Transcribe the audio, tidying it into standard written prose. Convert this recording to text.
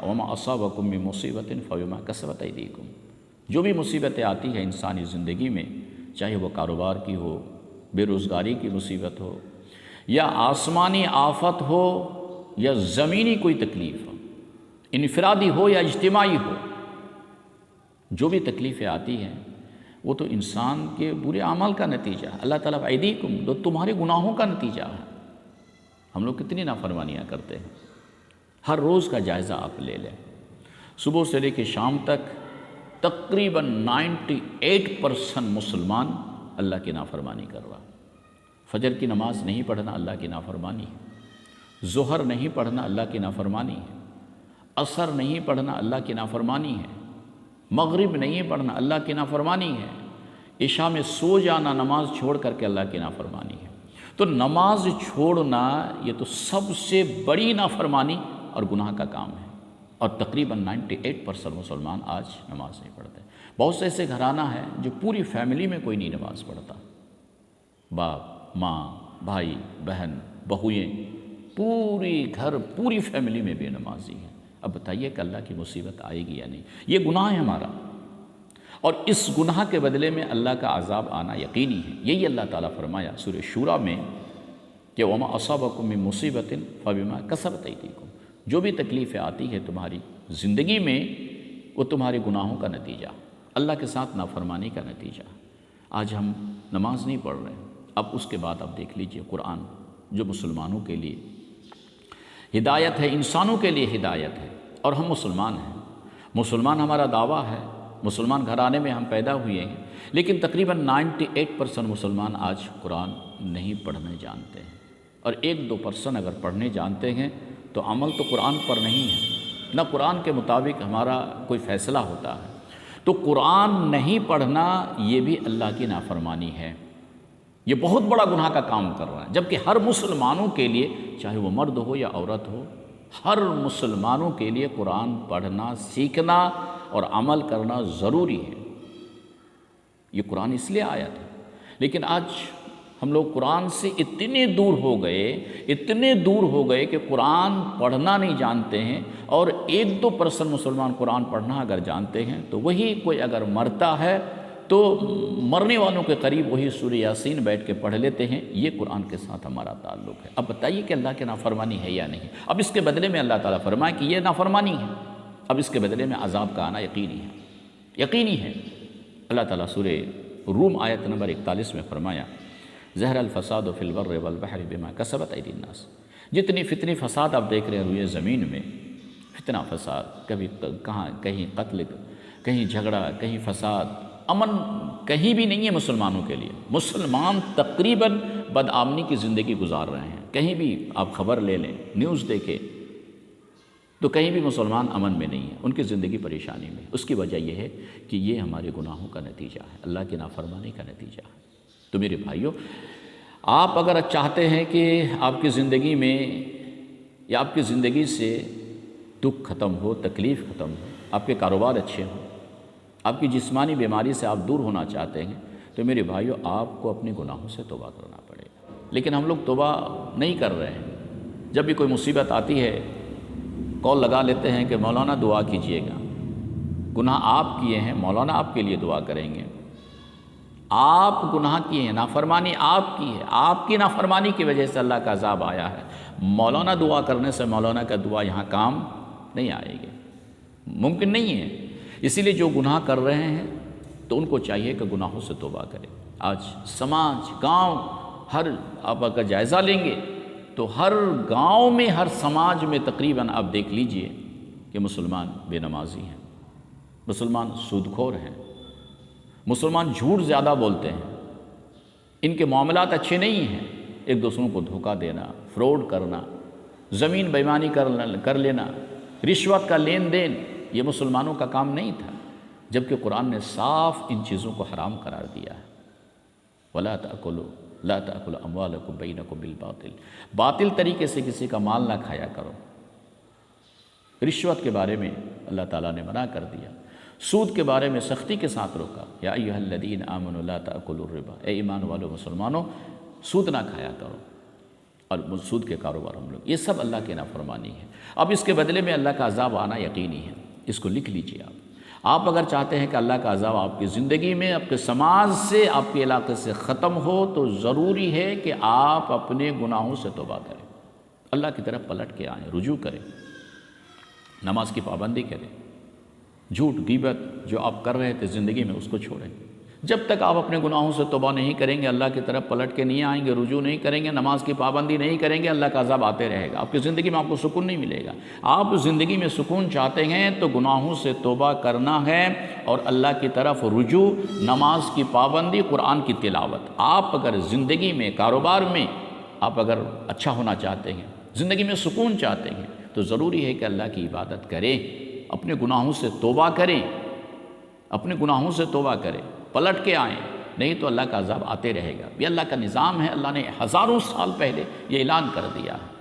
وما असाबकुम मिन मुसीबतिन फबिमा कसबत अयदीकुम। जो भी मुसीबतें आती हैं इंसानी ज़िंदगी में, चाहे वो कारोबार की हो, बेरोज़गारी की मुसीबत हो, या आसमानी आफत हो, या ज़मीनी कोई तकलीफ़ हो, इनफरादी हो या इज्तिमाई हो, जो भी तकलीफ़ें आती हैं वो तो इंसान के बुरे अमल का नतीजा है। अल्लाह ताला अयदीकुम, तो तुम्हारे गुनाहों का नतीजा है। हम लोग कितनी नाफरमानियाँ करते हैं। हर रोज़ का जायज़ा आप ले लें, सुबह से लेकर शाम तक तकरीबन 98% मुसलमान अल्लाह की नाफरमानी कर रहा। फजर की नमाज नहीं पढ़ना अल्लाह की नाफरमानी है, ज़ोहर नहीं पढ़ना अल्लाह की नाफरमानी है, असर नहीं पढ़ना अल्लाह की नाफरमानी है, मगरिब नहीं पढ़ना अल्लाह की नाफरमानी है, इशा में सो जाना नमाज छोड़ करके अल्लाह की नाफरमानी है। तो नमाज छोड़ना ये तो सबसे बड़ी नाफरमानी और गुनाह का काम है। और तकरीबन 98% मुसलमान आज नमाज नहीं पढ़ते। बहुत से ऐसे घराना है जो पूरी फैमिली में कोई नहीं नमाज पढ़ता, बाप, माँ, भाई, बहन, बहुएँ, पूरी घर, पूरी फैमिली में बेनमाजी है। अब बताइए कि अल्लाह की मुसीबत आएगी या नहीं? ये गुनाह है हमारा, और इस गुनाह के बदले में अल्लाह का अज़ाब आना यकीनी है। यही अल्लाह ताला फरमाया सूरह शूरा में कि वमा असाबकुम मिन मुसीबतिन फबिमा कसबत अयदीकुम। जो भी तकलीफ़ें आती है तुम्हारी ज़िंदगी में, वो तुम्हारे गुनाहों का नतीजा, अल्लाह के साथ नाफरमानी का नतीजा। आज हम नमाज नहीं पढ़ रहे हैं। अब उसके बाद आप देख लीजिए कुरान, जो मुसलमानों के लिए हिदायत है, इंसानों के लिए हिदायत है, और हम मुसलमान हैं। मुसलमान हमारा दावा है, मुसलमान घराने में हम पैदा हुए हैं, लेकिन तकरीबन 98% मुसलमान आज कुरान नहीं पढ़ने जानते हैं। और 1-2% अगर पढ़ने जानते हैं तो अमल तो कुरान पर नहीं है, ना कुरान के मुताबिक हमारा कोई फ़ैसला होता है। तो कुरान नहीं पढ़ना ये भी अल्लाह की नाफरमानी है। ये बहुत बड़ा गुनाह का काम कर रहा है, जबकि हर मुसलमानों के लिए, चाहे वो मर्द हो या औरत हो, हर मुसलमानों के लिए कुरान पढ़ना, सीखना और अमल करना ज़रूरी है। ये कुरान इसलिए आया था। लेकिन आज हम लोग कुरान से इतने दूर हो गए कि कुरान पढ़ना नहीं जानते हैं। और 1-2% मुसलमान कुरान पढ़ना अगर जानते हैं तो वही कोई अगर मरता है तो मरने वालों के करीब वही सूरह यासीन बैठ के पढ़ लेते हैं। ये कुरान के साथ हमारा ताल्लुक़ है। अब बताइए कि अल्लाह की नाफरमानी है या नहीं? अब इसके बदले में अल्लाह ताला फरमाए कि ये नाफरमानी है, अब इसके बदले में अज़ाब का आना यकीनी है। अल्लाह ताला सूरह रूम आयत नंबर 41 में फरमाया, ज़हरल फ़साद फ़िल बर्रि वल बहरि बिमा कसबत अयदीन नास। जितनी फितनी फ़साद आप देख रहे हैं रुए ज़मीन में, फितना फ़साद, कभी कहाँ, कहीं कत्ल, कहीं झगड़ा, कहीं फ़साद, अमन कहीं भी नहीं है मुसलमानों के लिए। मुसलमान तकरीबन बदआमनी की ज़िंदगी गुजार रहे हैं। कहीं भी आप ख़बर ले लें, न्यूज़ देखें, तो कहीं भी मुसलमान अमन में नहीं है, उनकी ज़िंदगी परेशानी में। उसकी वजह यह है कि ये हमारे गुनाहों का नतीजा है, अल्लाह की नाफरमानी का नतीजा है। तो मेरे भाइयों, आप अगर चाहते हैं कि आपकी ज़िंदगी में या आपकी ज़िंदगी से दुख ख़त्म हो, तकलीफ़ ख़त्म हो, आपके कारोबार अच्छे हों, आपकी जिस्मानी बीमारी से आप दूर होना चाहते हैं, तो मेरे भाइयों आपको अपने गुनाहों से तौबा करना पड़ेगा। लेकिन हम लोग तौबा नहीं कर रहे हैं। जब भी कोई मुसीबत आती है कॉल लगा लेते हैं कि मौलाना दुआ कीजिएगा। गुनाह आप किए हैं, मौलाना आपके लिए दुआ करेंगे। आप गुनाह किए हैं, नाफरमानी आप की है, आपकी नाफरमानी की वजह से अल्लाह का अज़ाब आया है। मौलाना दुआ करने से मौलाना का दुआ यहाँ काम नहीं आएगी, मुमकिन नहीं है। इसीलिए जो गुनाह कर रहे हैं तो उनको चाहिए कि गुनाहों से तौबा करें। आज समाज, गांव, हर आप अगर जायज़ा लेंगे तो हर गांव में, हर समाज में तकरीबन आप देख लीजिए कि मुसलमान बेनमाजी हैं, मुसलमान सूदखोर हैं, मुसलमान झूठ ज़्यादा बोलते हैं, इनके मामलात अच्छे नहीं हैं। एक दूसरों को धोखा देना, फ्रॉड करना, ज़मीन बेईमानी कर लेना, रिश्वत का लेन देन, ये मुसलमानों का काम नहीं था, जबकि कुरान ने साफ इन चीज़ों को हराम करार दिया है। वला ताकुलू अमवालकुम बैनकुम बिल बातिल, बातिल तरीके से किसी का माल ना खाया करो। रिश्वत के बारे में अल्लाह ताला ने मना कर दिया, सूद के बारे में सख्ती के साथ रोका, या अय्युहल्लज़ीना आमनू ला ताकुलुर रिबा, ए ईमान वालों मुसलमानों सूद ना खाया करो। اور سود کے کاروبار ہم لوگ، یہ سب اللہ کی نافرمانی ہے۔ اب اس کے بدلے میں اللہ کا عذاب آنا یقینی ہے، اس کو لکھ لیجئے آپ اگر چاہتے ہیں کہ اللہ کا عذاب آپ کی زندگی میں، آپ کے سماج سے، آپ کے علاقے سے ختم ہو، تو ضروری ہے کہ آپ اپنے گناہوں سے توبہ کریں، اللہ کی طرف پلٹ کے آئیں، رجوع کریں، نماز کی پابندی کریں، جھوٹ غیبت جو آپ کر رہے تھے زندگی میں اس کو چھوڑیں۔ جب تک آپ اپنے گناہوں سے توبہ نہیں کریں گے، اللہ کی طرف پلٹ کے نہیں آئیں گے، رجوع نہیں کریں گے، نماز کی پابندی نہیں کریں گے، اللہ کا عذاب آتے رہے گا، آپ کی زندگی میں آپ کو سکون نہیں ملے گا۔ آپ زندگی میں سکون چاہتے ہیں تو گناہوں سے توبہ کرنا ہے اور اللہ کی طرف رجوع، نماز کی پابندی، قرآن کی تلاوت۔ آپ اگر زندگی میں، کاروبار میں آپ اگر اچھا ہونا چاہتے ہیں، زندگی میں سکون چاہتے ہیں، تو ضروری ہے کہ اللہ کی عبادت کریں، اپنے گناہوں سے توبہ کریں، اپنے گناہوں سے توبہ کریں، پلٹ کے آئیں، نہیں تو اللہ کا عذاب آتے رہے گا۔ یہ اللہ کا نظام ہے، اللہ نے ہزاروں سال پہلے یہ اعلان کر دیا ہے۔